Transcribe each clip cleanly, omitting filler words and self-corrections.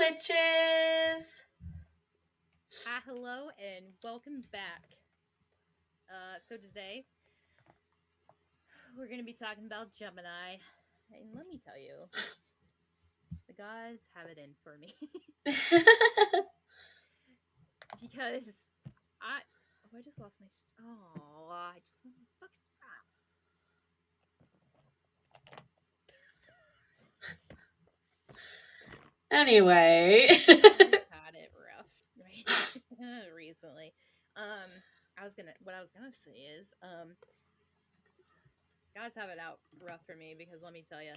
witches. Hi, hello, and welcome back. So today we're going to be talking about Gemini, and let me tell you, the gods have it in for me because I just lost my I just fuck Anyway. had it rough right recently. What I was gonna say is gods have it out rough for me because let me tell you,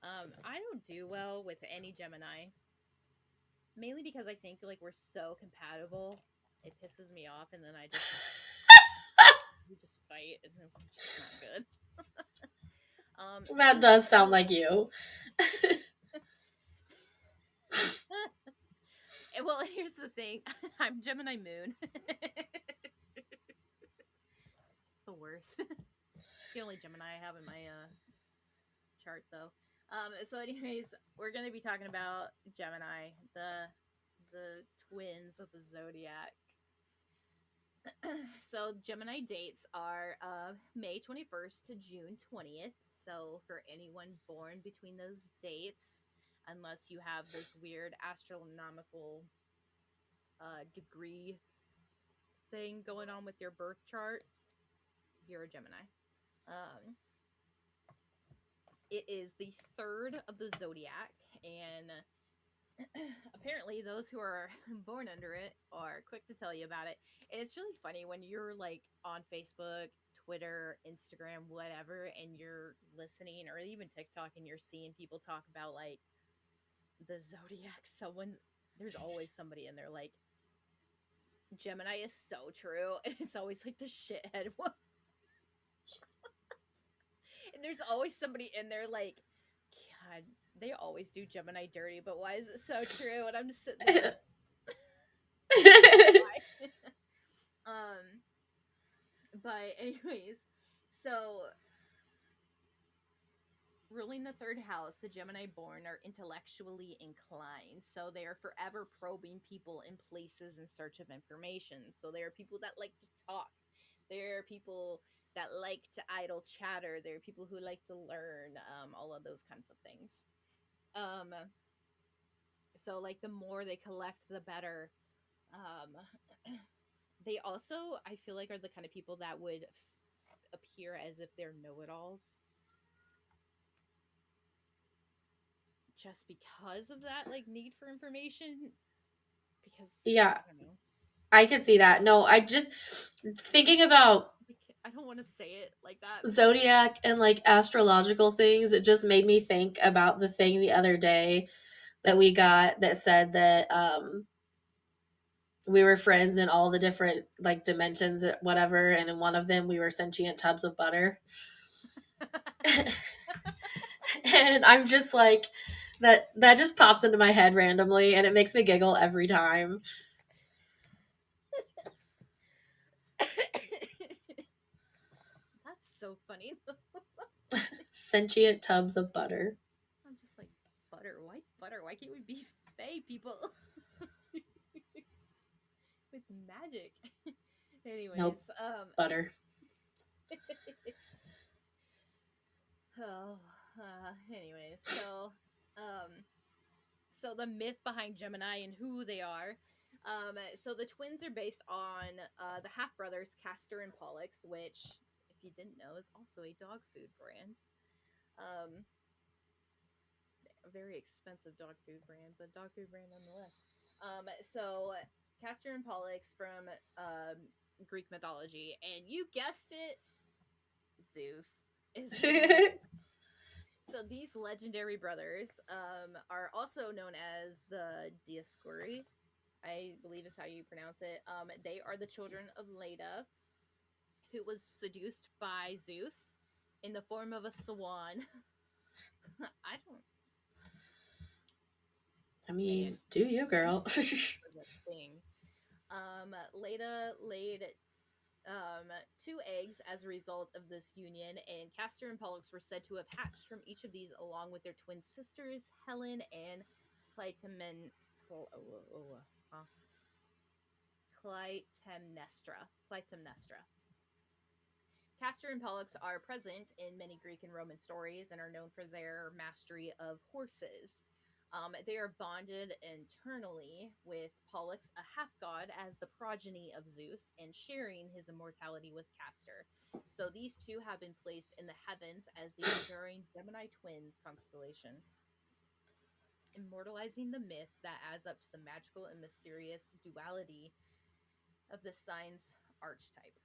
I don't do well with any Gemini. Mainly because I think like we're so compatible, it pisses me off, and then we just fight, and then it's just not good. That does sound like you. Well, here's the thing: I'm Gemini Moon. It's the worst. It's the only Gemini I have in my chart, though. So, anyways, we're gonna be talking about Gemini, the twins of the zodiac. So Gemini dates are May 21st to June 20th. So for anyone born between those dates, unless you have this weird astronomical degree thing going on with your birth chart, you're a Gemini. Um, it is the third of the zodiac, and apparently those who are born under it are quick to tell you about it. And it's really funny when you're like on Facebook, Twitter, Instagram, whatever, and you're listening, or even TikTok, and you're seeing people talk about like the zodiac. There's always somebody in there like, Gemini is so true, and it's always like the shithead one. And there's always somebody in there like, God, they always do Gemini dirty, but why is it so true? And I'm just sitting there like, why? um but anyways, so ruling the third house, the Gemini born are intellectually inclined. So they are forever probing people in places in search of information. So they are people that like to talk. There are people that like to idle chatter. There are people who like to learn, all of those kinds of things. Um, so like the more they collect, the better. Um, they also, I feel like, are the kind of people that would appear as if they're know-it-alls just because of that like need for information, because Yeah, I don't know. I can see that. No, I just thinking about I don't want to say it like that, but zodiac and like astrological things, it just made me think about the thing the other day that we got that said that we were friends in all the different like dimensions whatever, and in one of them we were sentient tubs of butter. And I'm just like that just pops into my head randomly and it makes me giggle every time. that's so funny. Sentient tubs of butter. I'm just like, butter, why butter? Why can't we be fae people with magic? Anyways, Nope. Butter. oh, anyways, um, so the myth behind Gemini and who they are. So the twins are based on the half brothers Castor and Pollux, which, if you didn't know, is also a dog food brand. Um, a very expensive dog food brand, but dog food brand nonetheless. So Castor and Pollux from Greek mythology, and you guessed it, Zeus is the dad. So these legendary brothers are also known as the Dioscuri, I believe is how you pronounce it. They are the children of Leda, who was seduced by Zeus in the form of a swan. I don't, I man, mean, do you, girl? incestuous was a thing. Leda laid um, two eggs as a result of this union, and Castor and Pollux were said to have hatched from each of these, along with their twin sisters, Helen and Clytemnestra. uh, Clytemnestra. Clytemnestra. Castor and Pollux are present in many Greek and Roman stories and are known for their mastery of horses. They are bonded internally, with Pollux, a half god, as the progeny of Zeus and sharing his immortality with Castor. So these two have been placed in the heavens as the enduring Gemini twins constellation, immortalizing the myth that adds up to the magical and mysterious duality of the sign's archetype.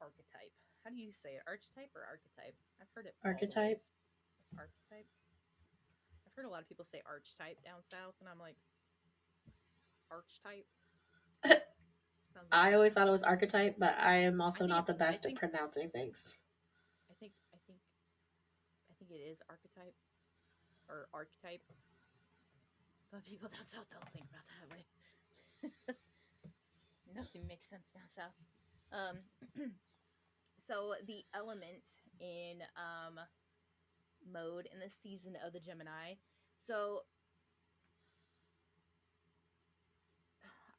Archetype. How do you say it? Archetype or archetype? I've heard it all Archetype. ways. Archetype. I've heard a lot of people say archetype down south, and I'm like, archetype sounds like I always thought it was archetype, but I am I also think not it's the I best at think pronouncing things. I think I think I think it is archetype or archetype, but people down south don't think about that way. Nothing makes sense down south. So the element in mode in the season of the Gemini. So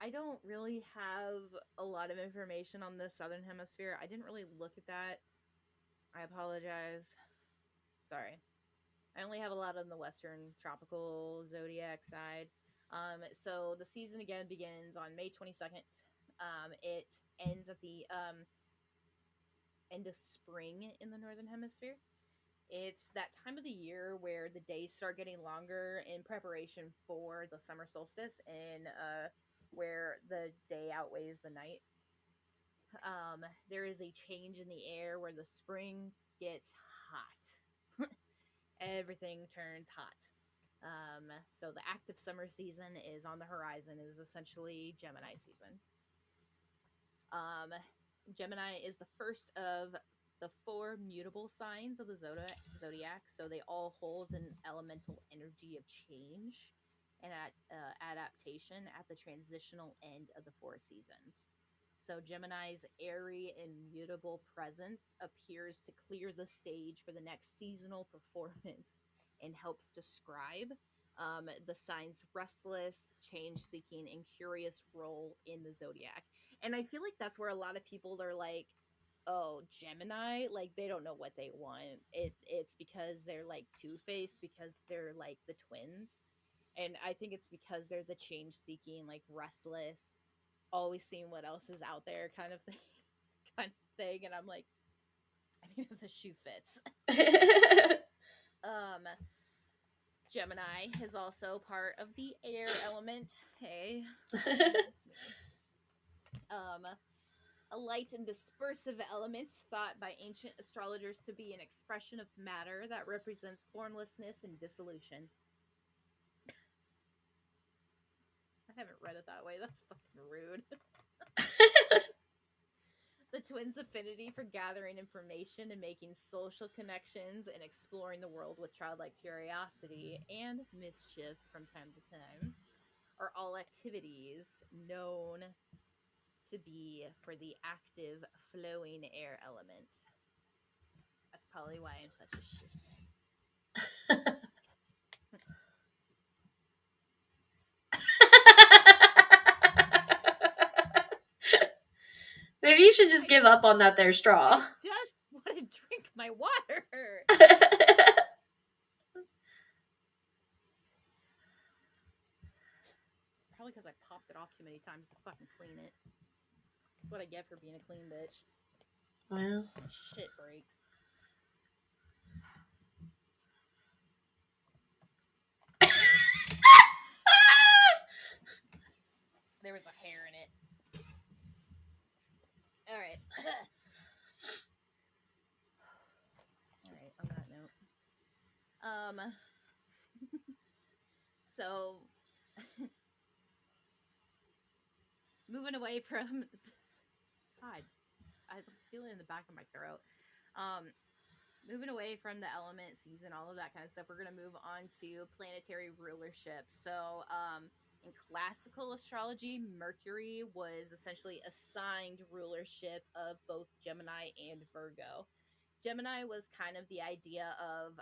I don't really have a lot of information on the southern hemisphere. I didn't really look at that. I apologize. Sorry. I only have a lot on the western tropical zodiac side. So the season again begins on May 22nd. It ends at the end of spring in the northern hemisphere. It's that time of the year where the days start getting longer in preparation for the summer solstice, and where the day outweighs the night. There is a change in the air where the spring gets hot. Everything turns hot. So the active summer season is on the horizon. It is essentially Gemini season. Um, Gemini is the first of the four mutable signs of the zodiac. So they all hold an elemental energy of change and adaptation at the transitional end of the four seasons. So Gemini's airy and mutable presence appears to clear the stage for the next seasonal performance and helps describe the sign's restless, change seeking, and curious role in the zodiac. And I feel like that's where a lot of people are like, oh, Gemini, like they don't know what they want. It's because they're like two-faced, because they're like the twins. And I think it's because they're the change seeking, like restless, always seeing what else is out there kind of thing. kind of thing. And I'm like, I mean, the shoe fits. um Gemini is also part of the air element. Hey, it's me. A light and dispersive element thought by ancient astrologers to be an expression of matter that represents formlessness and dissolution. I haven't read it that way. That's fucking rude. The twins' affinity for gathering information and making social connections and exploring the world with childlike curiosity and mischief from time to time are all activities known to be for the active, flowing air element. That's probably why I'm such a shit. Maybe you should just I give up on that there straw. just want to drink my water. It's probably because I popped it off too many times to fucking clean it. That's what I get for being a clean bitch. Well, My shit breaks. There was a hair in it. All right. All right. On that note, um, so moving away from God, I feel it in the back of my throat. Um, moving away from the element season, all of that kind of stuff, we're going to move on to planetary rulership. So, in classical astrology, Mercury was essentially assigned rulership of both Gemini and Virgo. Gemini was kind of the idea of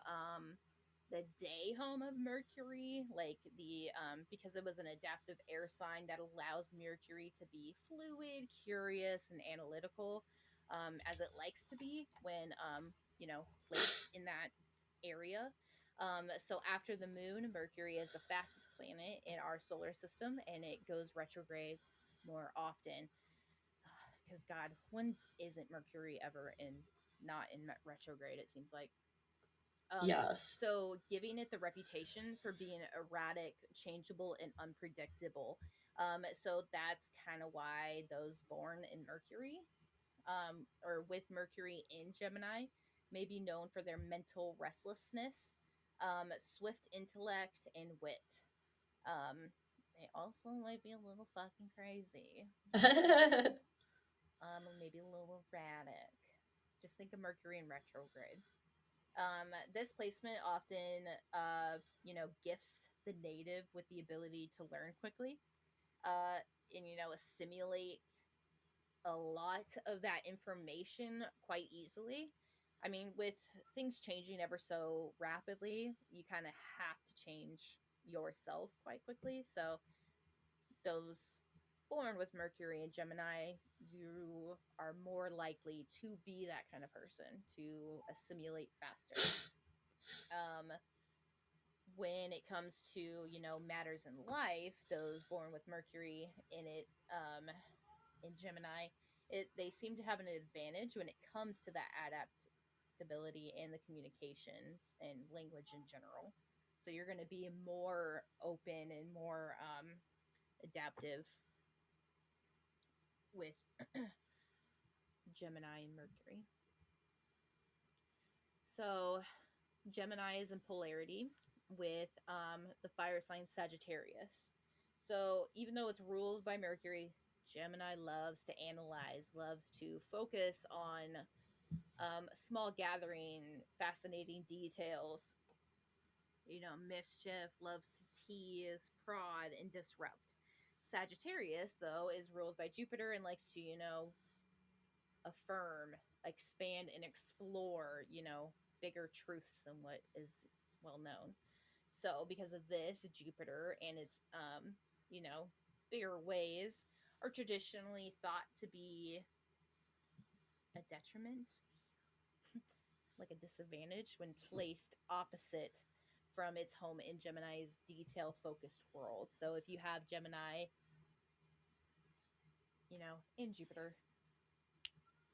the day home of Mercury, like the because it was an adaptive air sign that allows Mercury to be fluid, curious, and analytical, as it likes to be when placed in that area. So after the moon, Mercury is the fastest planet in our solar system, and it goes retrograde more often. Because God, when isn't Mercury ever in not in retrograde? It seems like. Yes. So giving it the reputation for being erratic, changeable, and unpredictable. So that's kind of why those born in Mercury, or with Mercury in Gemini, may be known for their mental restlessness, swift intellect, and wit. Um, they also might be a little fucking crazy, maybe a little erratic. Just think of Mercury in retrograde. This placement often, gifts the native with the ability to learn quickly, and assimilate a lot of that information quite easily. I mean, with things changing ever so rapidly, you kind of have to change yourself quite quickly. So those born with Mercury and Gemini, you are more likely to be that kind of person, to assimilate faster. Um, when it comes to matters in life, those born with Mercury in it, in Gemini, they seem to have an advantage when it comes to that adaptability and the communications and language in general. So you're going to be more open and more adaptive with Gemini and Mercury. So Gemini is in polarity with the fire sign Sagittarius. So even though it's ruled by Mercury, Gemini loves to analyze, loves to focus on small gathering, fascinating details. Mischief, loves to tease, prod, and disrupt. Sagittarius, though, is ruled by Jupiter and likes to, affirm, expand, and explore, bigger truths than what is well known. So, because of this, Jupiter and its, you know, bigger ways are traditionally thought to be a detriment, like a disadvantage, when placed opposite from its home in Gemini's detail focused world. So, if you have Gemini, in Jupiter,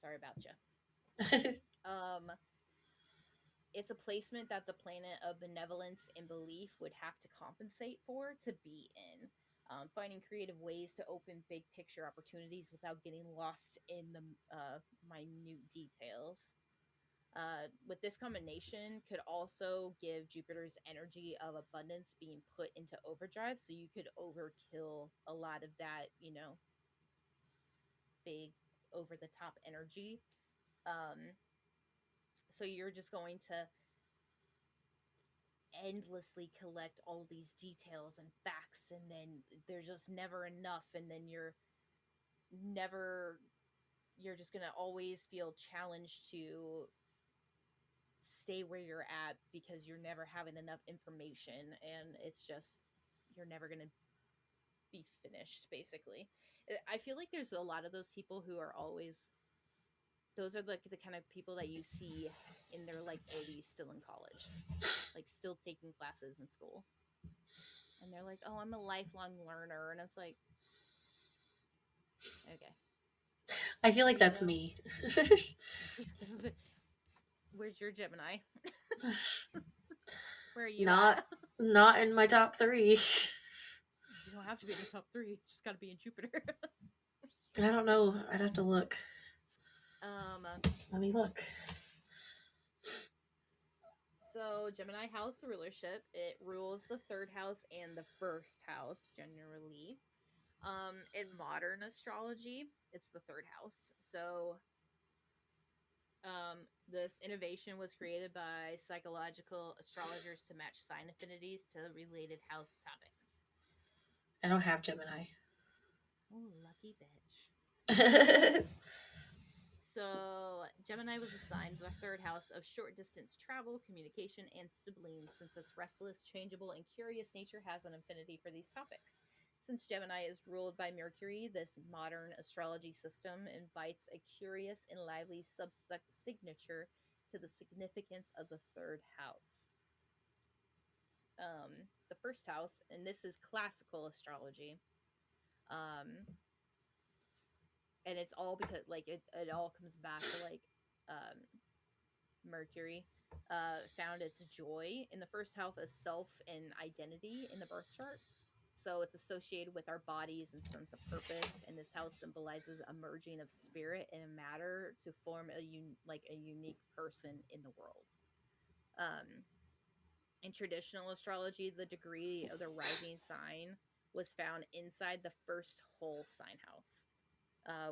sorry about you. Um, it's a placement that the planet of benevolence and belief would have to compensate for to be in. Finding creative ways to open big picture opportunities without getting lost in the minute details. With this combination, could also give Jupiter's energy of abundance being put into overdrive, so you could overkill a lot of that, big over the top energy. Um, so you're just going to endlessly collect all these details and facts, and then there's just never enough, and then never you're just going to always feel challenged to stay where you're at because you're never having enough information, and it's just you're never going to be finished basically. I feel like there's a lot of those people who are always those are like the kind of people that you see in their like 80s still in college, like still taking classes in school, and they're like, oh, I'm a lifelong learner, and it's like, okay, I feel like you that's know, me. where's your Gemini? Where are you not at? not in my top 3. You don't have to be in the top three. It's just got to be in Jupiter. I don't know. I'd have to look. um, Let me look. so Gemini house rulership, it rules the third house and the first house generally. In modern astrology, it's the third house. So this innovation was created by psychological astrologers to match sign affinities to related house topics. I don't have Gemini. Oh, lucky bitch. So Gemini was assigned the third house of short distance travel, communication, and siblings, since its restless, changeable, and curious nature has an affinity for these topics. Since Gemini is ruled by Mercury, this modern astrology system invites a curious and lively subsignature to the significance of the third house. The first house, and this is classical astrology, um, and it's all because like it all comes back to like um, Mercury found its joy in the first house as self and identity in the birth chart. So it's associated with our bodies and sense of purpose, and this house symbolizes a merging of spirit and matter to form a unique person in the world. Um, in traditional astrology, the degree of the rising sign was found inside the first whole sign house,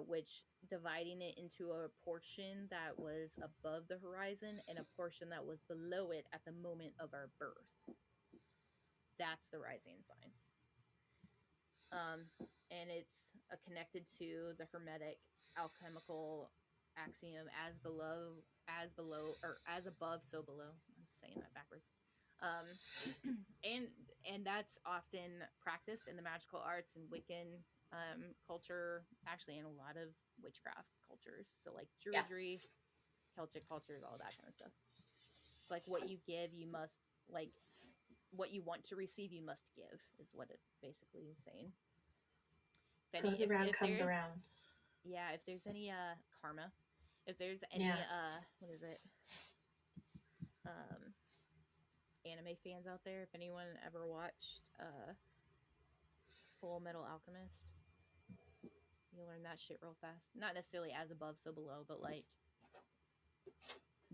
which dividing it into a portion that was above the horizon and a portion that was below it at the moment of our birth. That's the rising sign. Um, and it's connected to the Hermetic alchemical axiom as above, so below. I'm saying that backwards. Um, and that's often practiced in the magical arts and Wiccan culture, actually in a lot of witchcraft cultures. So like Yeah. Druidry, Celtic cultures, all that kind of stuff. It's like what you give, you must like what you want to receive, you must give, is what it basically is saying. Goes around, If comes there's around. yeah, if there's any karma, if there's any Yeah. what is it? Um Anime fans out there, if anyone ever watched Full Metal Alchemist, you'll learn that shit real fast. Not necessarily as above, so below, but like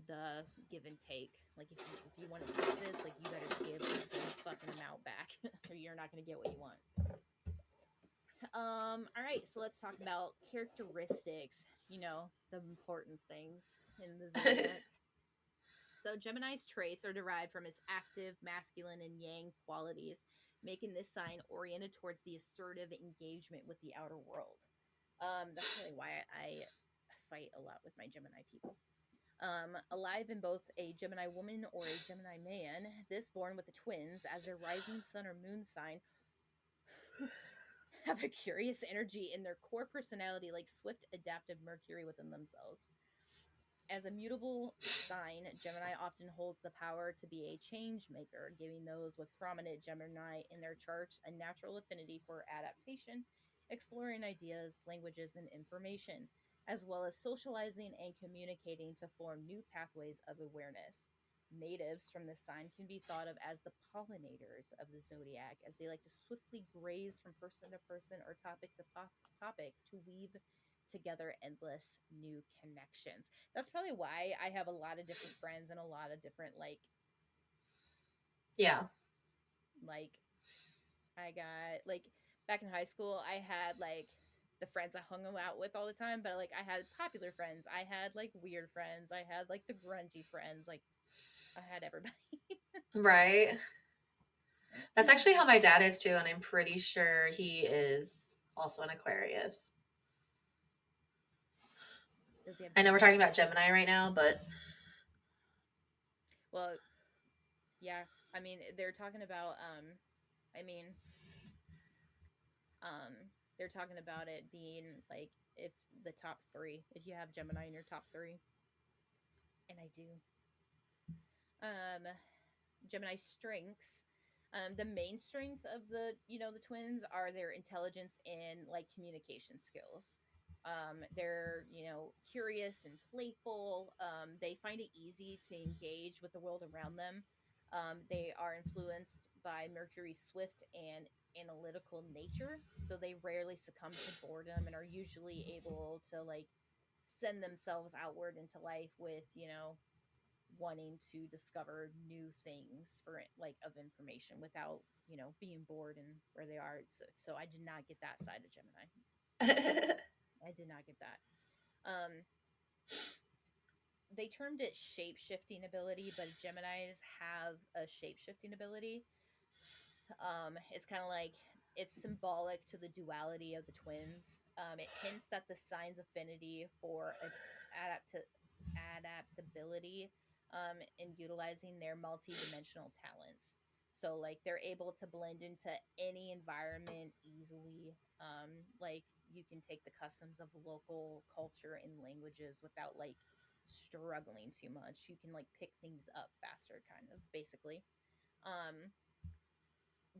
the give and take. Like if you want to take this, like you better give the same fucking amount back, or you're not gonna get what you want. All right, so let's talk about characteristics. You know, the important things in the zodiac. So Gemini's traits are derived from its active masculine and yang qualities, making this sign oriented towards the assertive engagement with the outer world. That's really why I fight a lot with my Gemini people. Alive in both a Gemini woman or a Gemini man, this born with the twins as their rising sun or moon sign have a curious energy in their core personality, like swift, adaptive Mercury within themselves. As a mutable sign, Gemini often holds the power to be a change maker, giving those with prominent Gemini in their charts a natural affinity for adaptation, exploring ideas, languages, and information, as well as socializing and communicating to form new pathways of awareness. Natives from this sign can be thought of as the pollinators of the zodiac, as they like to swiftly graze from person to person or topic to topic to weave together endless new connections. That's probably why I have a lot of different friends and a lot of different Yeah. like I got like back in high school I had like the friends I hung out with all the time, but like I had popular friends, I had like weird friends, I had like the grungy friends, like I had everybody. Right. That's actually how my dad is too, and I'm pretty sure he is also an Aquarius. Does he have I know we're Gemini? talking about Gemini right now, but Well, yeah. I mean, they're talking about I mean, um they're talking about it being like if the top 3, if you have Gemini in your top 3, and I do. Um, Gemini strengths. The main strength of the twins are their intelligence and like communication skills. They're curious and playful. They find it easy to engage with the world around them. They are influenced by Mercury's swift and analytical nature, so they rarely succumb to boredom and are usually able to like send themselves outward into life with wanting to discover new things for like of information without being bored and where they are. So I did not get that side of Gemini. I did not get that. um they termed it shape shifting ability, but Geminis have a shape shifting ability. It's kind of like it's symbolic to the duality of the twins. It hints that the sign's affinity for adaptability in utilizing their multidimensional talents. So like they're able to blend into any environment easily. Like you can take the customs of local culture and languages without like struggling too much. You can like pick things up faster, kind of basically. Um,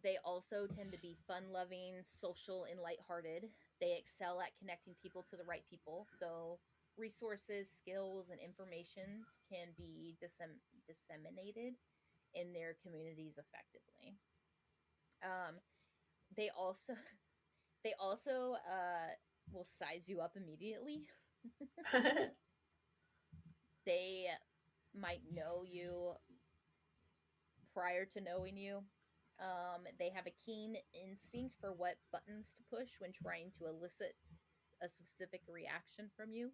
they also tend to be fun loving, social, and lighthearted. They excel at connecting people to the right people. So, resources, skills, and information can be disseminated in their communities effectively. Um, they also they also will size you up immediately. They might know you prior to knowing you. They have a keen instinct for what buttons to push when trying to elicit a specific reaction from you.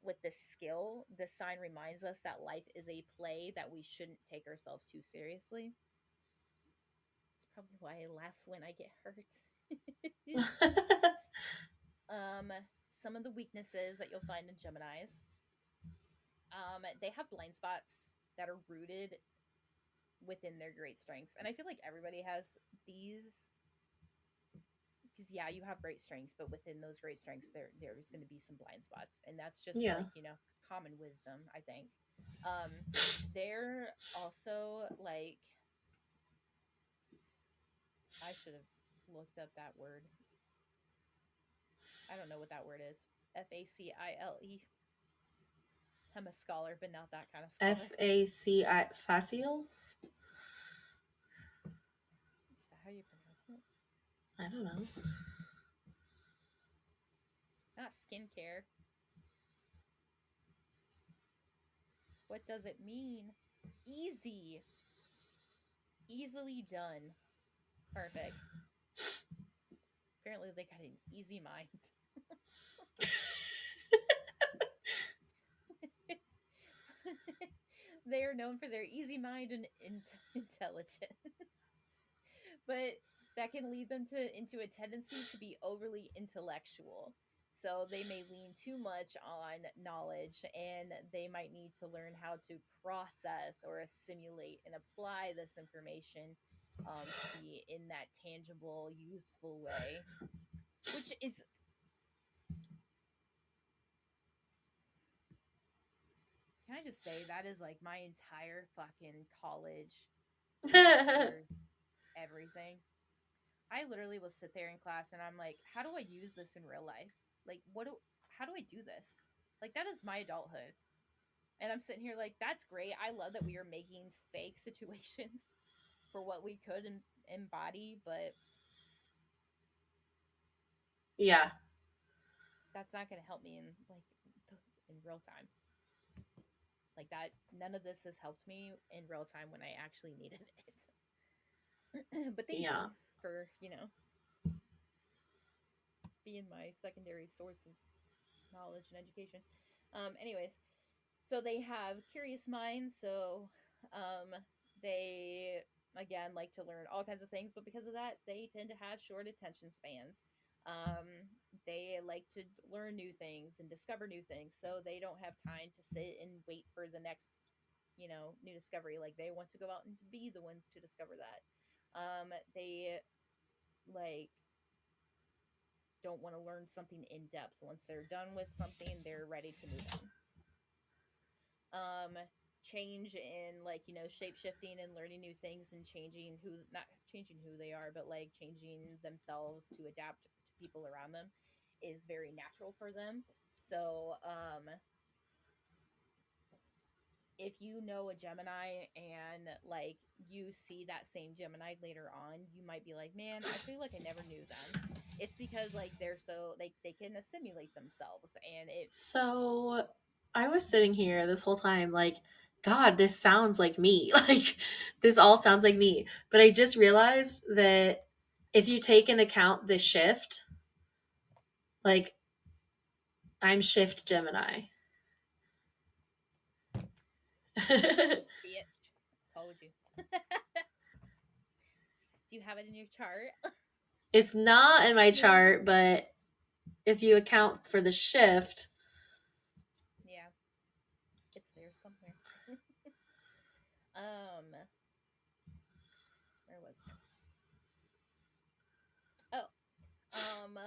With this skill, this sign reminds us that life is a play that we shouldn't take ourselves too seriously. It's probably why I laugh when I get hurt. um, some of the weaknesses that you'll find in Geminis, they have blind spots that are rooted within their great strengths, and I feel like everybody has these because yeah, you have great strengths, but within those great strengths, there's going to be some blind spots, and that's just Yeah. like common wisdom, I think. Um, they're also like I should have looked up that word. I don't know what that word is. Facile. I'm a scholar, but not that kind of scholar. Faci facile? Is that how you pronounce it? I don't know. Not skincare. What does it mean? Easy. Easily done. Perfect. Apparently, they got an easy mind. They are known for their easy mind and intelligence, but that can lead them to into a tendency to be overly intellectual. So they may lean too much on knowledge, and they might need to learn how to process or assimilate and apply this information to be in that tangible, useful way. Which is, can I just say, that is like my entire fucking college major, everything. I literally will sit there in class and I'm like, how do I use this in real life? Like, how do I do this? Like, that is my adulthood. And I'm sitting here like, that's great. I love that we are making fake situations for what we could embody, but Yeah. that's not going to help me in like in real time. Like that, none of this has helped me in real time when I actually needed it. But thank Yeah. you for, being my secondary source of knowledge and education. Anyways, so they have curious minds, so um they again like to learn all kinds of things, but because of that they tend to have short attention spans. um they like to learn new things and discover new things, so they don't have time to sit and wait for the next new discovery. Like they want to go out and be the ones to discover that. They like don't want to learn something in depth. Once they're done with something, they're ready to move on. Change in like shape shifting and learning new things and changing who not changing who they are, but like changing themselves to adapt to people around them is very natural for them. So if you know a Gemini and like you see that same Gemini later on, you might be like, man, I feel like I never knew them. It's because like they're so they can assimilate themselves, and it So I was sitting here this whole time like, God, this sounds like me. Like, this all sounds like me. But I just realized that if you take into account the shift, like, I'm shift Gemini. bitch told you. Do you have it in your chart? It's not in my chart, but if you account for the shift, Oh, um,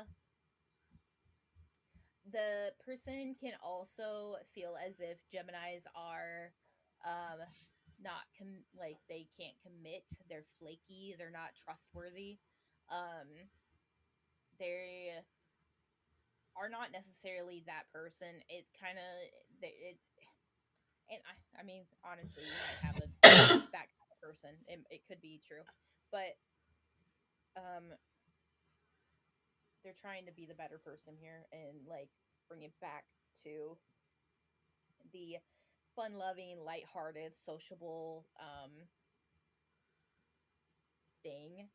the person can also feel as if Geminis are um not like they can't commit, they're flaky, they're not trustworthy. They are not necessarily that person. It's kind of it's and I mean honestly, you might have a that kind of person. It could be true. But um they're trying to be the better person here and like bring it back to the fun loving, lighthearted, sociable thing.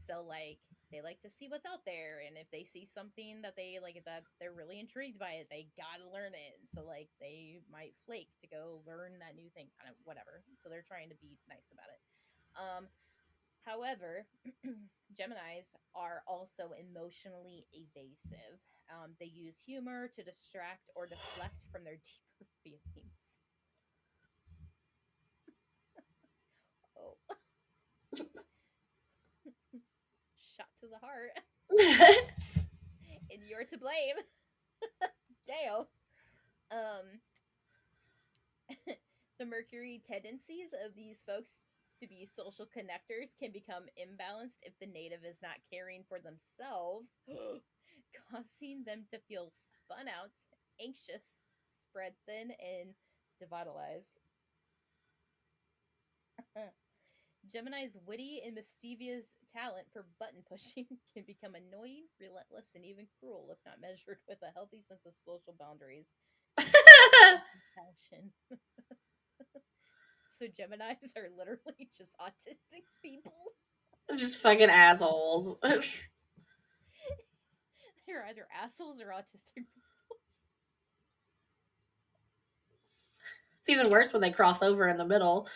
So like they like to see what's out there, and if they see something that they like that they're really intrigued by it, they gotta learn it. And so like they might flake to go learn that new thing, kind of whatever. So they're trying to be nice about it. However, Geminis are also emotionally evasive. They use humor to distract or deflect from their deeper feelings. Oh, shot to the heart. And you're to blame. Dale. Um, the Mercury tendencies of these folks to be social connectors can become imbalanced if the native is not caring for themselves, causing them to feel spun out, anxious, spread thin, and devitalized. Gemini's witty and mischievous talent for button pushing can become annoying, relentless, and even cruel if not measured with a healthy sense of social boundaries, trust, and compassion. So Geminis are literally just autistic people. Just fucking assholes. It's They're either assholes or autistic. even worse when they cross over in the middle.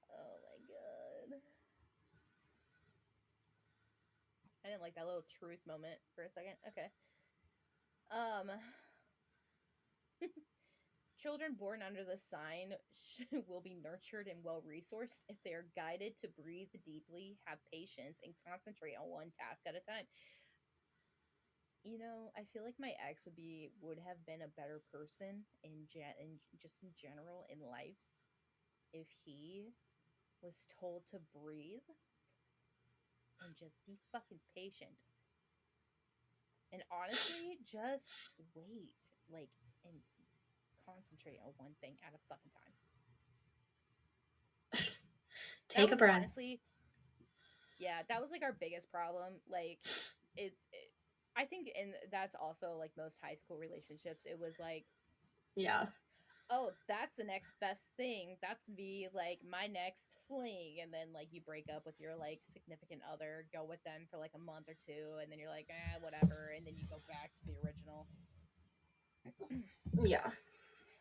Oh my god. I didn't like that little truth moment for a second. Okay. Um Children born under the sign will be nurtured and well resourced if they are guided to breathe deeply, have patience, and concentrate on one task at a time. You know, I feel like my ex would have been a better person in just in general in life if he was told to breathe and just be fucking patient. And honestly, just wait, like, and concentrate on one thing at a fucking time. That Take a was breath. honestly, yeah, that was like our biggest problem. Like, I think, and that's also like most high school relationships. It was like, Yeah. oh, that's the next best thing. That's gonna be like my next fling. And then like you break up with your like significant other, go with them for like a month or two, and then you're like, whatever. And then you go back to the original. Yeah.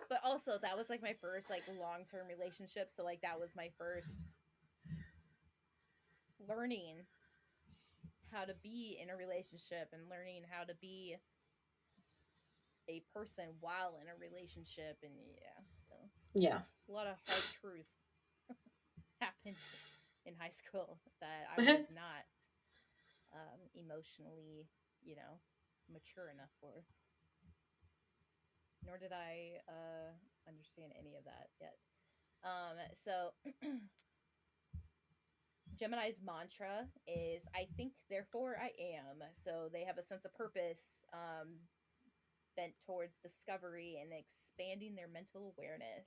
But also that was like my first like long term relationship. So like that was my first learning how to be in a relationship and learning how to be a person while in a relationship. And yeah, so Yeah. a lot of hard truths happened in high school that I was not emotionally, you know, mature enough for. Nor did I understand any of that yet. So Gemini's mantra is I think, therefore I am. So they have a sense of purpose bent towards discovery and expanding their mental awareness.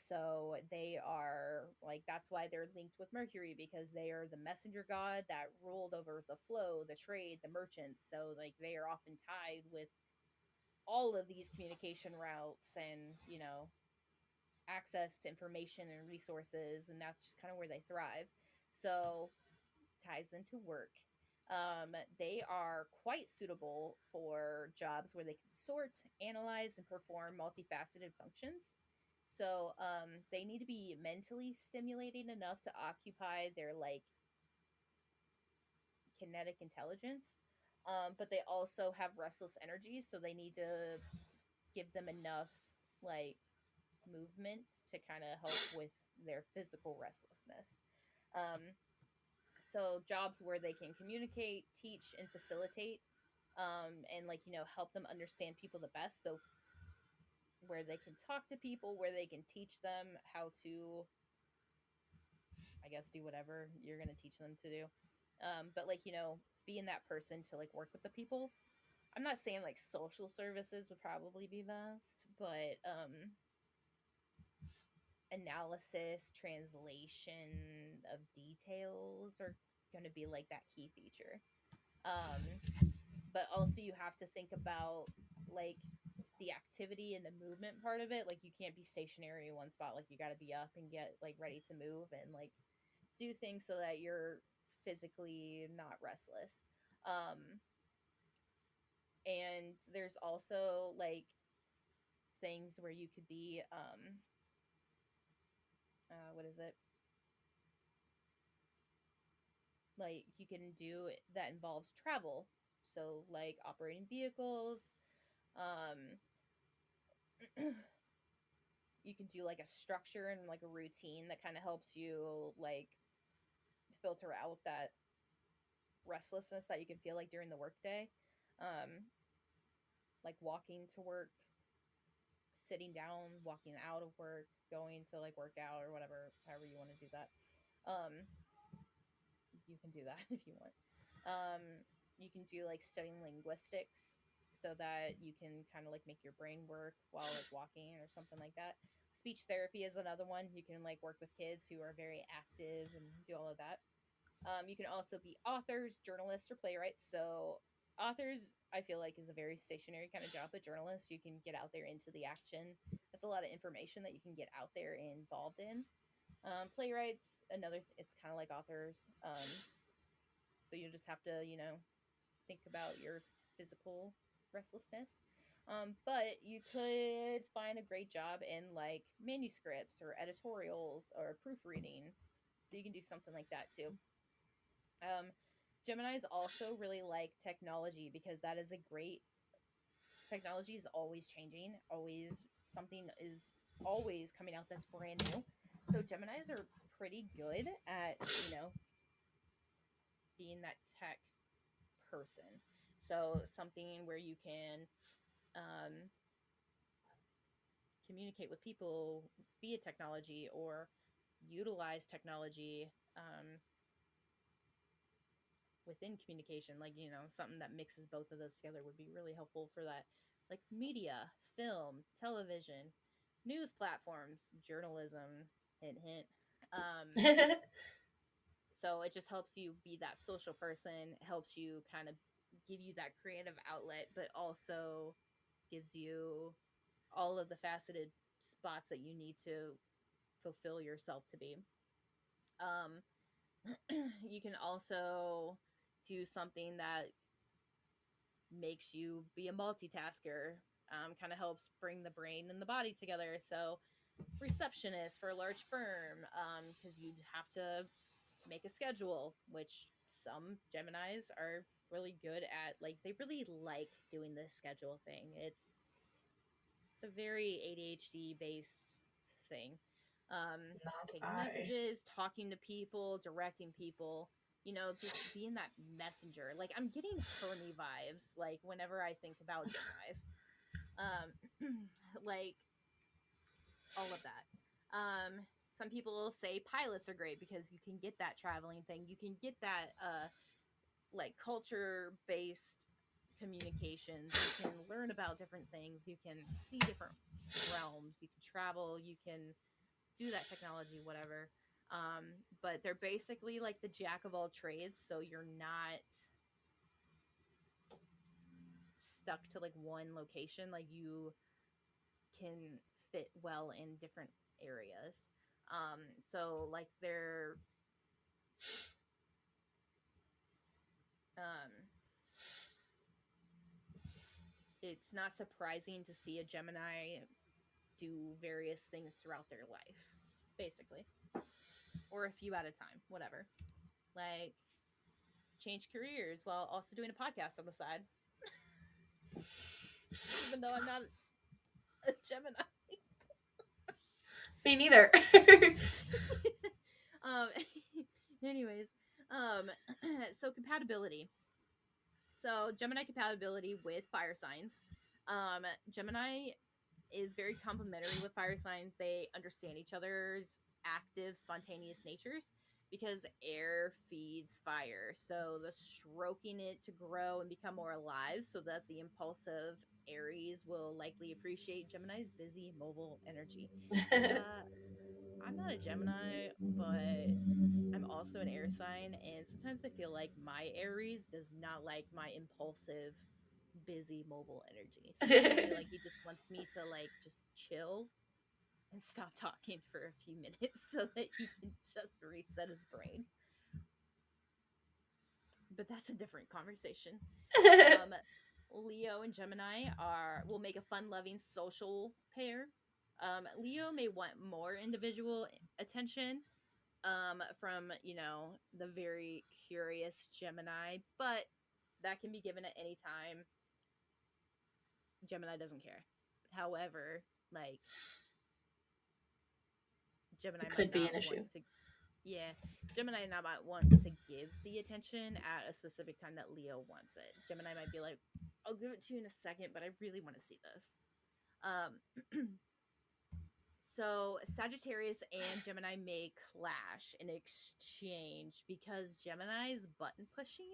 So they are like, that's why they're linked with Mercury because they are the messenger god that ruled over the flow, the trade, the merchants. So, like, they are often tied with all of these communication routes and, access to information and resources. And that's just kind of where they thrive. So, ties into work. They are quite suitable for jobs where they can sort, analyze, and perform multifaceted functions. So they need to be mentally stimulating enough to occupy their like kinetic intelligence. But they also have restless energies, so they need to give them enough like movement to kind of help with their physical restlessness. Um, so jobs where they can communicate, teach, and facilitate, and like help them understand people the best. So where they can talk to people, where they can teach them how to, I guess, do whatever you're going to teach them to do. But like being that person to like work with the people. I'm not saying like social services would probably be best, but analysis, translation of details are going to be like that key feature. Um, but also you have to think about like the activity and the movement part of it. Like you can't be stationary in one spot. Like you got to be up and get like ready to move and like do things so that you're physically not restless. Um, and there's also like things where you could be what is it, like you can do that involves travel, so like operating vehicles. um you can do like a structure and like a routine that kind of helps you like filter out that restlessness that you can feel like during the workday. um like walking to work, sitting down, walking out of work, going to like work out or whatever, however you want to do that. um you can do that if you want. You can do like studying linguistics so that you can kind of like make your brain work while like walking or something like that. Speech therapy is another one. You can like work with kids who are very active and do all of that. You can also be authors, journalists, or playwrights. So authors, I feel like, is a very stationary kind of job, but journalists, you can get out there into the action. That's a lot of information that you can get out there and involved in. Playwrights, it's kind of like authors. So you just have to, think about your physical restlessness. But you could find a great job in like manuscripts or editorials or proofreading. So you can do something like that too. Um, Geminis also really like technology because that is a great, technology is always changing, always something is always coming out that's brand new. So Geminis are pretty good at, being that tech person. So something where you can um, communicate with people via technology or utilize technology within communication, like something that mixes both of those together would be really helpful for that, like media, film, television, news platforms, journalism, hint hint. um, so it just helps you be that social person, helps you kind of give you that creative outlet, but also gives you all of the faceted spots that you need to fulfill yourself to be. Um, you can also do something that makes you be a multitasker, kind of helps bring the brain and the body together. So, receptionist for a large firm, because you'd have to make a schedule, which some Geminis are really good at. Like, they really like doing the schedule thing. It's a very ADHD based thing. Not Taking I. messages, talking to people, directing people, just being that messenger. Like I'm getting Hermie vibes, like whenever I think about Geminis. Um, like all of that. Some people say pilots are great because you can get that traveling thing. You can get that like culture based communications. You can learn about different things. You can see different realms. You can travel. You can do that technology, whatever. But they're basically like the jack of all trades. So you're not stuck to like one location. Like you can fit well in different areas. So like they're um it's not surprising to see a Gemini do various things throughout their life, basically, or a few at a time, whatever. Like change careers while also doing a podcast on the side, even though I'm not a Gemini. Me neither. um, anyways, um, so compatibility. So Gemini compatibility with fire signs. Gemini is very complementary with fire signs. They understand each other's active, spontaneous natures because air feeds fire. So the stroking it to grow and become more alive so that the impulsive Aries will likely appreciate Gemini's busy, mobile energy. Uh, I'm not a Gemini, but I'm also an air sign, and sometimes I feel like my Aries does not like my impulsive, busy, mobile energy. Sometimes I feel like he just wants me to like just chill and stop talking for a few minutes so that he can just reset his brain. But that's a different conversation. Um, Leo and Gemini are will make a fun-loving social pair. Leo may want more individual attention, from the very curious Gemini, but that can be given at any time. Gemini doesn't care. However, like Gemini It might could be not an want issue. to. Yeah, Gemini not might want to give the attention at a specific time that Leo wants it. Gemini might be like, "I'll give it to you in a second, but I really want to see this." Um, So Sagittarius and Gemini may clash in exchange because Gemini's button pushing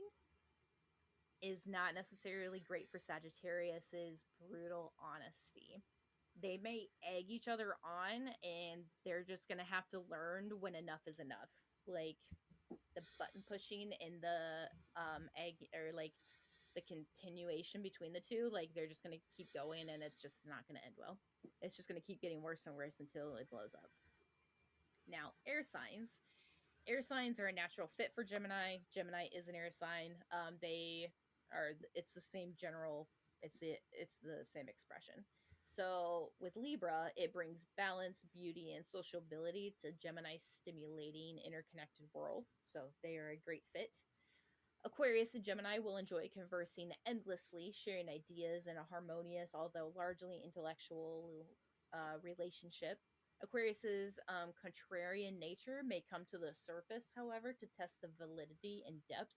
is not necessarily great for Sagittarius's brutal honesty. They may egg each other on and they're just going to have to learn when enough is enough. Like the button pushing and the egg, or like the continuation between the two, like they're just going to keep going and it's just not going to end well. It's just going to keep getting worse and worse until it blows up. Now, air signs. Air signs are a natural fit for Gemini. Gemini is an air sign. They are. It's the same general. It's the same expression. So with Libra, it brings balance, beauty, and social ability to Gemini's stimulating, interconnected world. So they are a great fit. Aquarius and Gemini will enjoy conversing endlessly, sharing ideas in a harmonious, although largely intellectual, relationship. Aquarius's contrarian nature may come to the surface, however, to test the validity and depth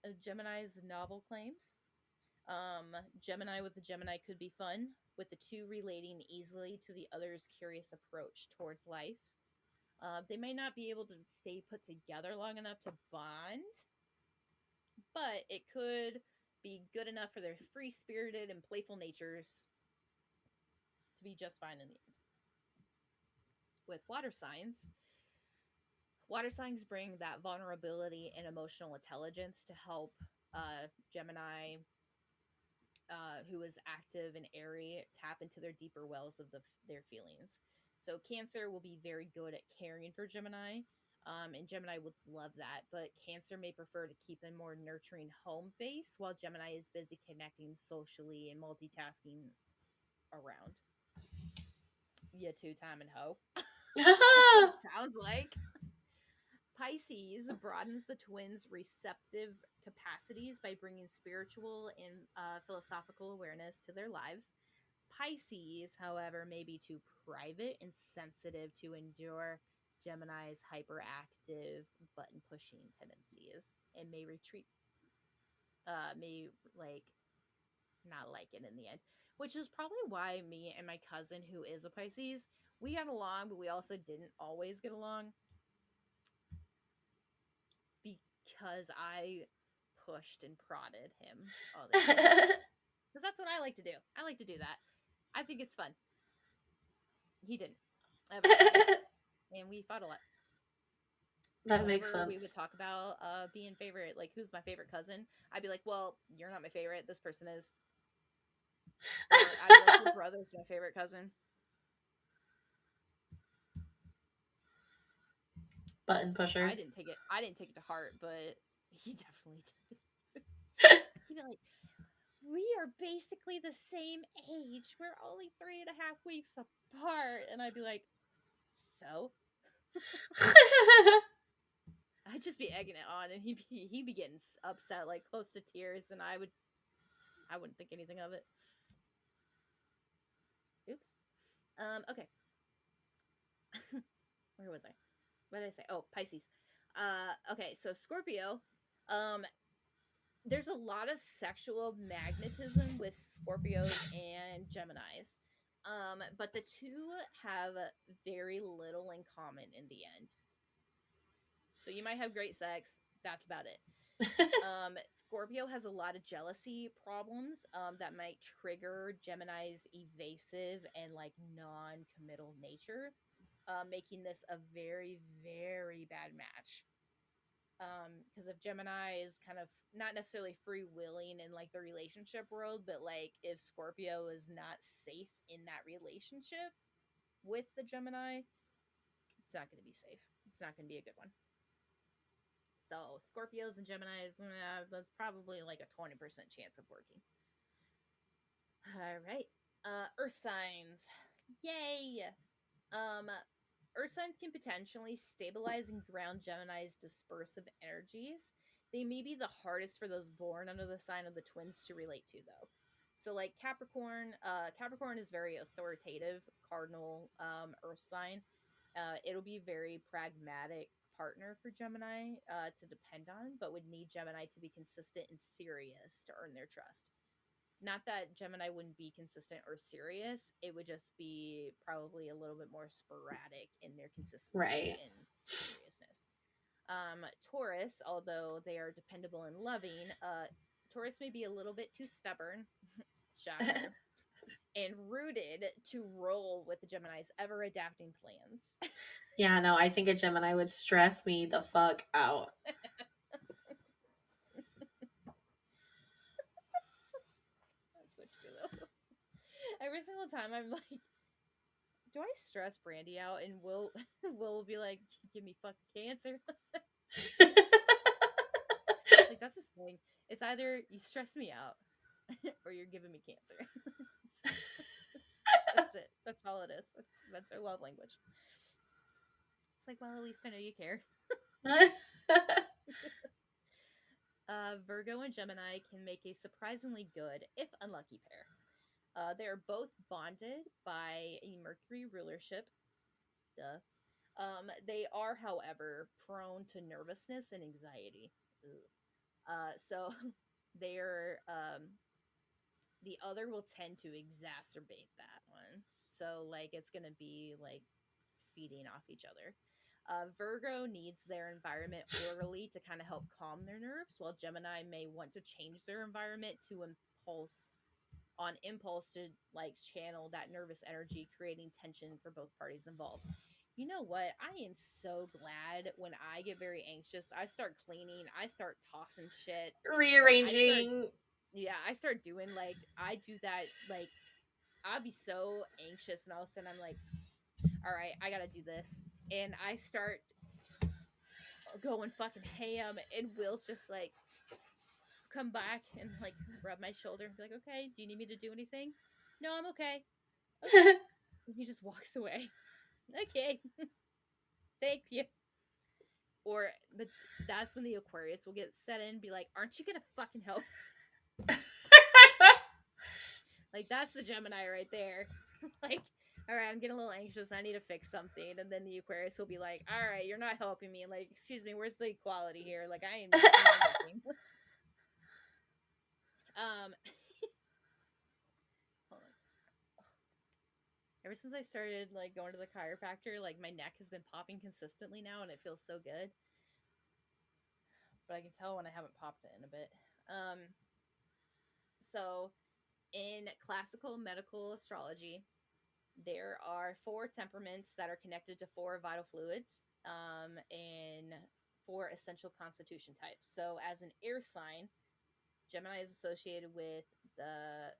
of Gemini's novel claims. Gemini with the Gemini could be fun, with the two relating easily to the other's curious approach towards life. They may not be able to stay put together long enough to bond, but it could be good enough for their free spirited and playful natures to be just fine in the end. With water signs bring that vulnerability and emotional intelligence to help Gemini, who is active and airy, tap into their deeper wells of their feelings. So Cancer will be very good at caring for Gemini. And Gemini would love that, but Cancer may prefer to keep a more nurturing home base while Gemini is busy connecting socially and multitasking around. Yeah, two time and hoe. That's what it sounds like. Pisces broadens the twins' receptive capacities by bringing spiritual and philosophical awareness to their lives. Pisces, however, may be too private and sensitive to endure Gemini's hyperactive button pushing tendencies and may retreat, may like not like it in the end, which is probably why me and my cousin, who is a Pisces, we got along, but we also didn't always get along because I pushed and prodded him all the time. Because that's what I like to do. I like to do that. I think it's fun. He didn't ever, and we fought a lot. That makes Whenever we would sense. talk about being favorite, like who's my favorite cousin, I'd be like, "Well, you're not my favorite. This person is." Or I'd be like, "Your brother's my favorite cousin." Button pusher. I didn't take it to heart, but he definitely did. He'd be like, "We are basically the same age. We're only 3.5 weeks apart," and I'd be like, "So." I'd just be egging it on, and he'd be getting upset, like close to tears, and I wouldn't think anything of it. Oops. Okay. Where was I? What did I say? Oh, Pisces. Okay, so Scorpio. Um, there's a lot of sexual magnetism with Scorpios and Geminis. But the two have very little in common in the end. So you might have great sex. That's about it. Scorpio has a lot of jealousy problems that might trigger Gemini's evasive and like non-committal nature, making this a very, very bad match. Because if Gemini is kind of not necessarily free willing in like the relationship world, but like if Scorpio is not safe in that relationship with the Gemini, it's not going to be safe. It's not going to be a good one. So Scorpios and Gemini, that's probably like a 20% chance of working. All right. Earth signs. Yay. Um, Earth signs can potentially stabilize and ground Gemini's dispersive energies. They may be the hardest for those born under the sign of the twins to relate to, though. So, like Capricorn is very authoritative, cardinal Earth sign. It'll be very pragmatic partner for Gemini to depend on, but would need Gemini to be consistent and serious to earn their trust. Not that Gemini wouldn't be consistent or serious, it would just be probably a little bit more sporadic in their consistency Right. and seriousness. Taurus, although they are dependable and loving, Taurus may be a little bit too stubborn, shocker, and rooted to roll with the Gemini's ever adapting plans. Yeah, no, I think a Gemini would stress me the fuck out. That's so true, though. Every single time I'm like, do I stress Brandy out? And Will be like, give me fucking cancer. Like that's his thing. It's either you stress me out or you're giving me cancer. That's it. That's all it is. That's our love language. It's like, well, at least I know you care. Virgo and Gemini can make a surprisingly good, if unlucky, pair. They are both bonded by a Mercury rulership. Duh. They are, however, prone to nervousness and anxiety. So they're the other will tend to exacerbate that one. So like it's gonna be like feeding off each other. Virgo needs their environment orally to kind of help calm their nerves, while Gemini may want to change their environment to impulse to like channel that nervous energy, creating tension for both parties involved. You know what? I am so glad when I get very anxious, I start cleaning, I start tossing shit. Like Rearranging. I start doing like I do that like I'd be so anxious and all of a sudden I'm like, all right, I gotta do this. And I start going fucking ham and Will's just like come back and like rub my shoulder and be like, okay, do you need me to do anything? No, I'm okay. Okay. And he just walks away. Okay. Thank you. But that's when the Aquarius will get set in and be like, aren't you gonna fucking help? Like that's the Gemini right there. Like, all right, I'm getting a little anxious. I need to fix something, and then the Aquarius will be like, all right, you're not helping me. Like, excuse me, where's the equality here? Like, I am not doing anything. um, hold on. Ever since I started like going to the chiropractor, like my neck has been popping consistently now, and it feels so good. But I can tell when I haven't popped it in a bit. So in classical medical astrology, there are four temperaments that are connected to four vital fluids and four essential constitution types. So, as an air sign, Gemini is associated with the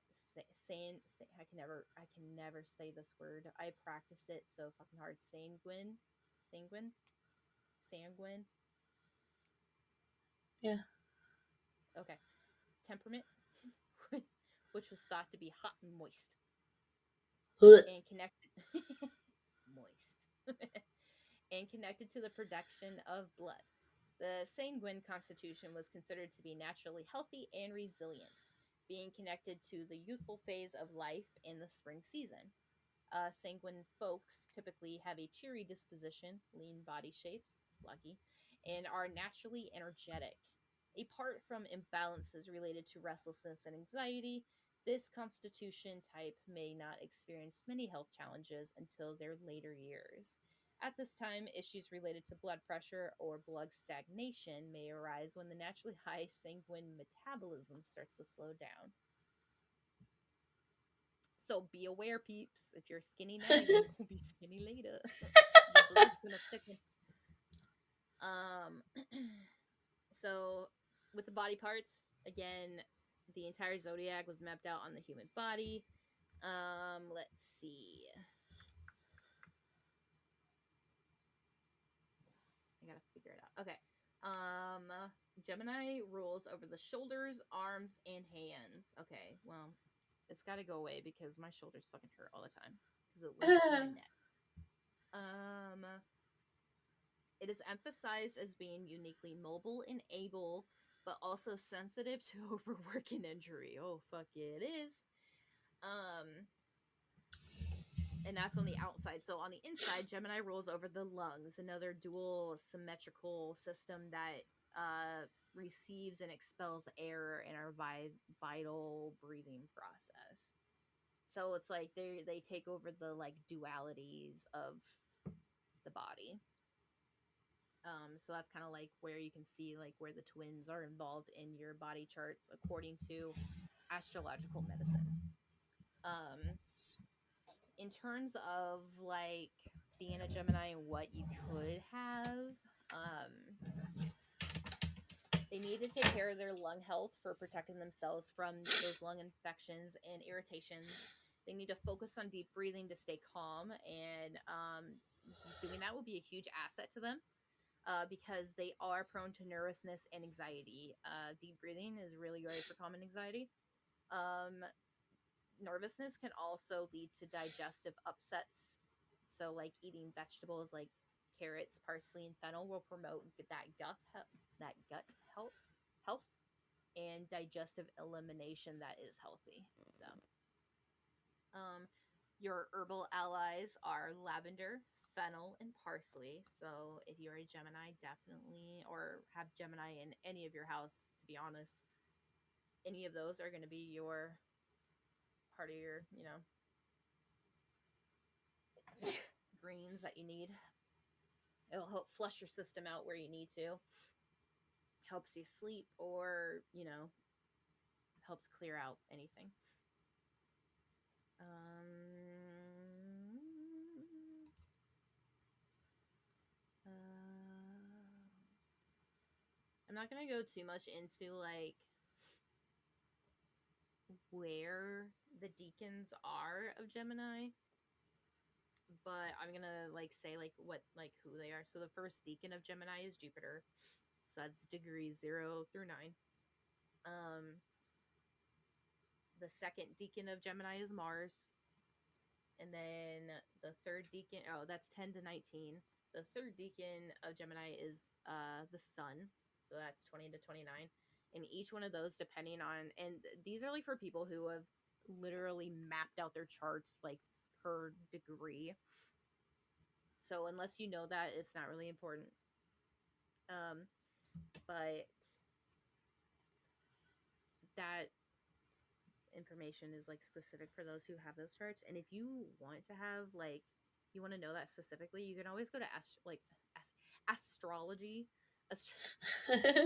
I can never say this word. I practice it so fucking hard. Sanguine, sanguine. Yeah. Okay, temperament, which was thought to be hot and moist and connected, moist, and connected to the production of blood. The sanguine constitution was considered to be naturally healthy and resilient, being connected to the youthful phase of life in the spring season. Sanguine folks typically have a cheery disposition, lean body shapes, lucky, and are naturally energetic. Apart from imbalances related to restlessness and anxiety, this constitution type may not experience many health challenges until their later years. At this time, issues related to blood pressure or blood stagnation may arise when the naturally high sanguine metabolism starts to slow down. So be aware, peeps. If you're skinny now, you're gonna be skinny later. Your blood's gonna thicken. Um, so with the body parts, again, the entire zodiac was mapped out on the human body. Let's see. I gotta figure it out. Okay. Um, Gemini rules over the shoulders, arms, and hands. Okay, well, it's got to go away because my shoulders fucking hurt all the time because it links to my neck. Um, it is emphasized as being uniquely mobile and able, but also sensitive to overwork and injury. Oh fuck, it is. Um, and that's on the outside. So on the inside, Gemini rules over the lungs, another dual symmetrical system that receives and expels air in our vital breathing process. So it's like they take over the like dualities of the body. So that's kind of like where you can see like where the twins are involved in your body charts according to astrological medicine. Um, in terms of like being a Gemini and what you could have, they need to take care of their lung health for protecting themselves from those lung infections and irritations. They need to focus on deep breathing to stay calm, and doing that will be a huge asset to them because they are prone to nervousness and anxiety. Deep breathing is really great for calming anxiety. Um, Nervousness can also lead to digestive upsets. So, like eating vegetables like carrots, parsley, and fennel will promote that gut health, and digestive elimination that is healthy. So, um, your herbal allies are lavender, fennel, and parsley. So, if you're a Gemini, definitely, or have Gemini in any of your house, to be honest, any of those are going to be your part of your, greens that you need. It'll help flush your system out where you need to, helps you sleep, or, helps clear out anything. Um, I'm not going to go too much into like where the deacons are of Gemini, but I'm going to like say like what, like who they are. So the first deacon of Gemini is Jupiter. So that's degrees 0 through 9. Um, the second deacon of Gemini is Mars. And then the third deacon, oh, that's 10 to 19. The third deacon of Gemini is the sun. So that's 20 to 29. And each one of those, depending on, and these are like for people who have literally mapped out their charts like per degree. So unless you know that, it's not really important. But that information is like specific for those who have those charts. And if you want to have like, you want to know that specifically, you can always go to astrology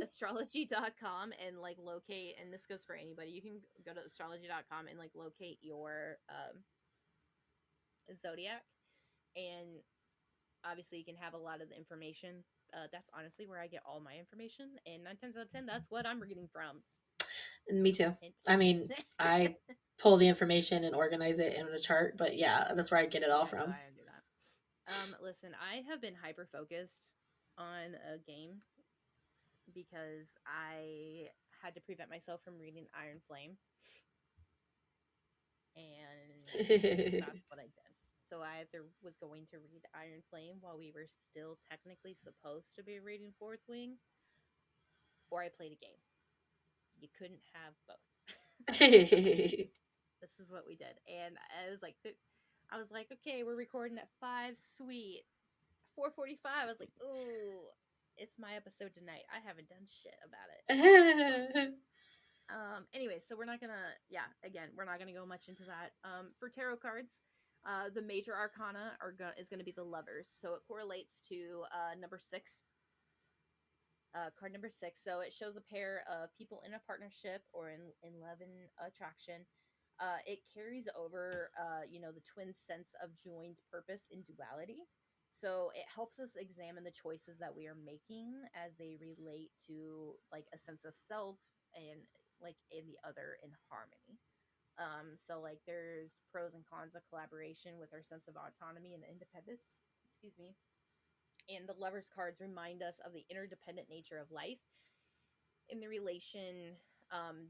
astrology.com and like locate, and this goes for anybody, you can go to astrology.com and like locate your zodiac, and obviously you can have a lot of the information. That's honestly where I get all my information, and 9 times out of 10 that's what I'm reading from. Me too. Hint. I mean, I pull the information and organize it in a chart, but yeah, that's where I get it all Yeah, no, from. I don't do that. Listen, I have been hyper focused on a game because I had to prevent myself from reading Iron Flame, and that's what I did. So I either was going to read Iron Flame while we were still technically supposed to be reading Fourth Wing, or I played a game. You couldn't have both. So this is what we did, and I was like, I was like, okay, we're recording at 5. Sweet. 4:45. I was like, ooh, it's my episode tonight. I haven't done shit about it. Anyway, so we're not gonna, yeah, again, we're not gonna go much into that. For tarot cards, the major arcana is gonna be the lovers. So it correlates to number 6, card number 6. So it shows a pair of people in a partnership or in love and attraction. It carries over, the twin sense of joined purpose in duality. So it helps us examine the choices that we are making as they relate to like a sense of self and like in the other in harmony. So like there's pros and cons of collaboration with our sense of autonomy and independence. Excuse me. And the lovers cards remind us of the interdependent nature of life in the relation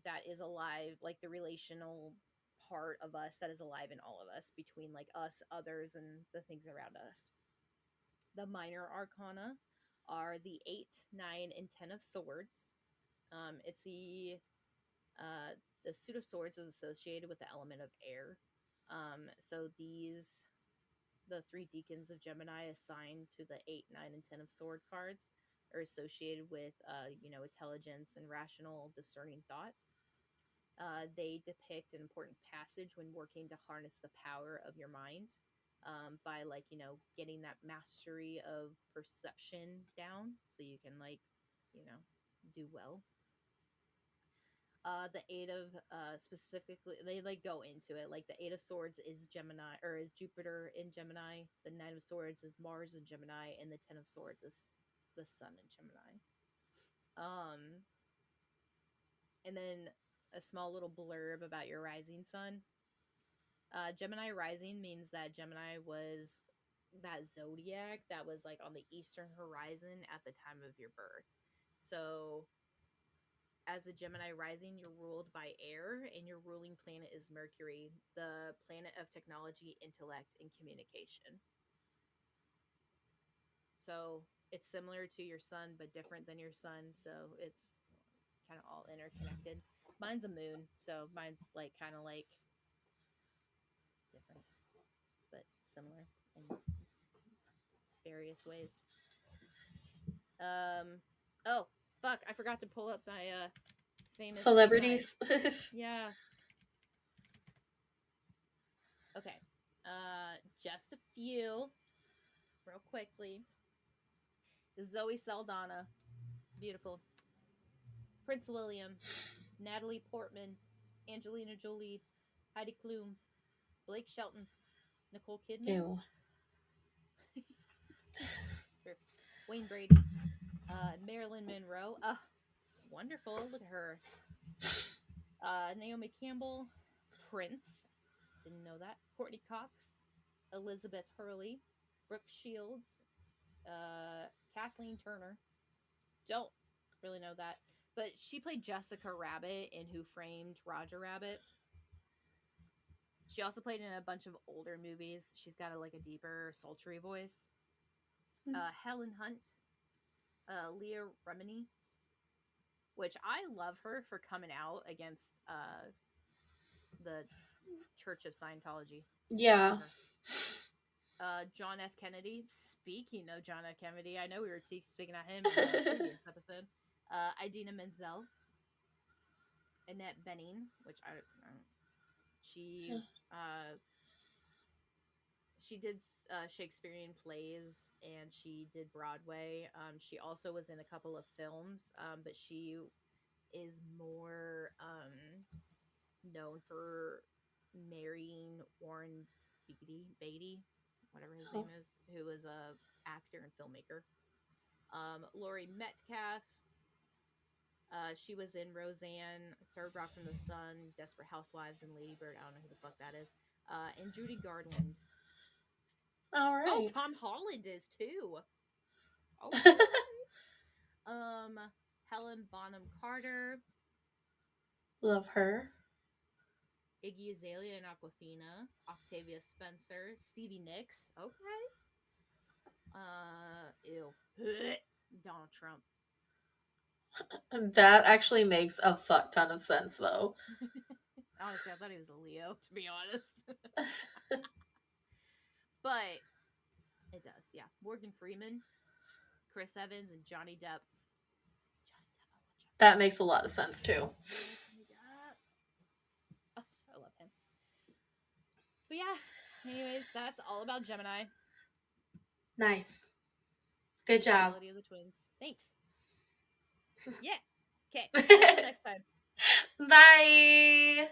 that is alive, like the relational part of us that is alive in all of us between like us, others, and the things around us. The minor arcana are the 8, 9, and 10 of swords. It's the suit of swords is associated with the element of air. So these the 3 deacons of Gemini assigned to the 8, 9, and 10 of sword cards are associated with, intelligence and rational, discerning thought. They depict an important passage when working to harness the power of your mind by, like, getting that mastery of perception down so you can, like, you know, do well. The 8 of specifically, they like go into it. Like the 8 of swords is Gemini, or is Jupiter in Gemini. The 9 of swords is Mars in Gemini, and the 10 of swords is the Sun in Gemini. Um, and then a small little blurb about your rising sun. Gemini rising means that Gemini was that zodiac that was like on the eastern horizon at the time of your birth. So as a Gemini rising, you're ruled by air, and your ruling planet is Mercury, the planet of technology, intellect, and communication. So it's similar to your sun, but different than your sun. So it's kind of all interconnected. Mine's a moon, so mine's like kind of like different, but similar in various ways. Um, oh fuck, I forgot to pull up my famous Gemini. Celebrities. Yeah. Okay. Just a few real quickly. Zoe Saldana, beautiful. Prince William, Natalie Portman, Angelina Jolie, Heidi Klum, Blake Shelton, Nicole Kidman, Ew. Wayne Brady, Marilyn Monroe. Wonderful. Look at her. Naomi Campbell, Prince. Didn't know that. Courtney Cox, Elizabeth Hurley, Brooke Shields, Kathleen Turner. Don't really know that. But she played Jessica Rabbit in Who Framed Roger Rabbit. She also played in a bunch of older movies. She's got a deeper, sultry voice. Helen Hunt, Leah Remini, which I love her for coming out against the Church of Scientology. Love Yeah. her. John F. Kennedy. Speaking of John F. Kennedy, I know we were speaking of him in the previous episode. Idina Menzel, Annette Bening, which she uh, she did Shakespearean plays, and she did Broadway. She also was in a couple of films, but she is more known for marrying Warren Beatty, whatever his Oh. name is, who was a actor and filmmaker. Laurie Metcalf. She was in Roseanne, Third Rock from the Sun, Desperate Housewives, and Lady Bird. I don't know who the fuck that is. And Judy Garland. All Oh, right. Tom Holland is too. Okay. Helen Bonham Carter, Love her. Iggy Azalea and Aquafina, Octavia Spencer, Stevie Nicks. Okay. Ew. Donald Trump. That actually makes a fuck ton of sense, though. Honestly, I thought he was a Leo, to be honest. But it does, yeah. Morgan Freeman, Chris Evans, and Johnny Depp. Johnny Depp, I love Johnny That makes a lot of sense too. Depp. I love Johnny Depp. Oh, I love him. But yeah, anyways, that's all about Gemini. Nice. Good job. Personality of the twins. Thanks. Yeah. Okay. See y'all next time. Bye.